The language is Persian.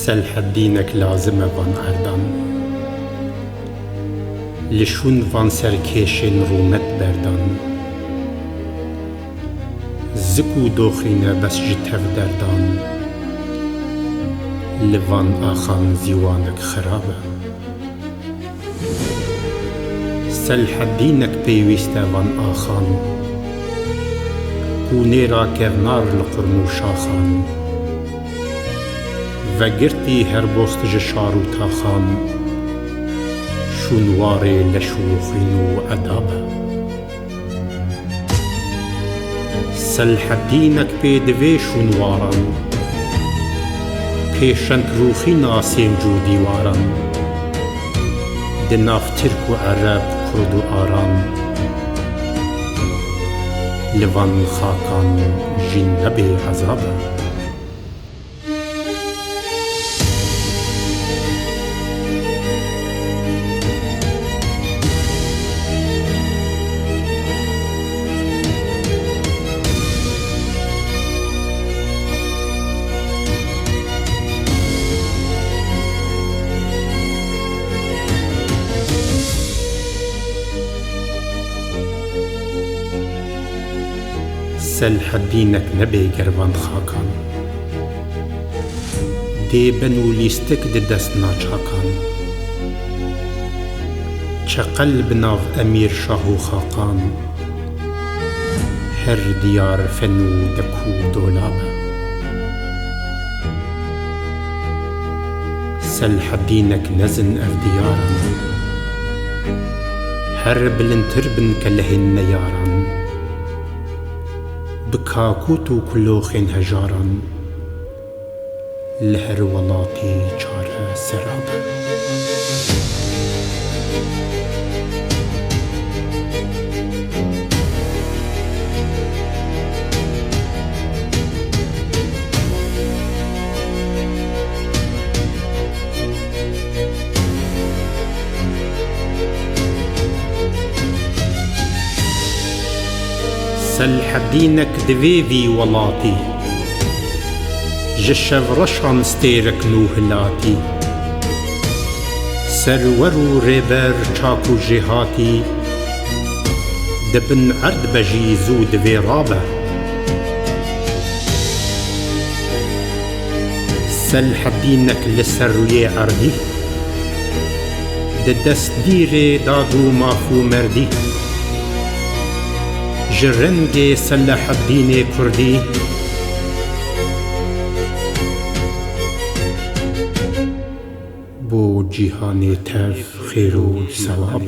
سلح دینک لازمه وان اردان لشون وان سرکشن رومت بردان زکو دوخینه بس جتف دردان لوان آخان زیوانک خرابه سلح دینک پیوسته وان آخان کونه را کفنار لقرمو شاخان و گرتی هر بوست جشارو تاخان شونواره لشوخین و عدابه سلح دینک پیدوی شونواران پیشند روخی ناسین جو دیواران دناف ترک و عرب کرد و آران لوان خاکان جین نبی عذابه سلح دینک نبی گروان خاکان دی بنو لیستک دی دست ناچاکان چه قلب ناف امیر شاهو خاقان هر دیار فنو دکو دولابه سلح دینک نزن اف دیاران هر بلنتر بن کلهن نیاران بکاکوت و کلوخین هجاران لهر ولاتی چاره سرابه سلح دینک دویوی ولاتی جشو رشان ستیرک نو هلاتی سرور و ریبر چاکو جهاتی دبن عرد بجی زود وی رابه سلح دینک لسروی عردی دست دیر دادو مافو مردی جرنگ سلح الدین کردی بو جهان تف خیر و ثواب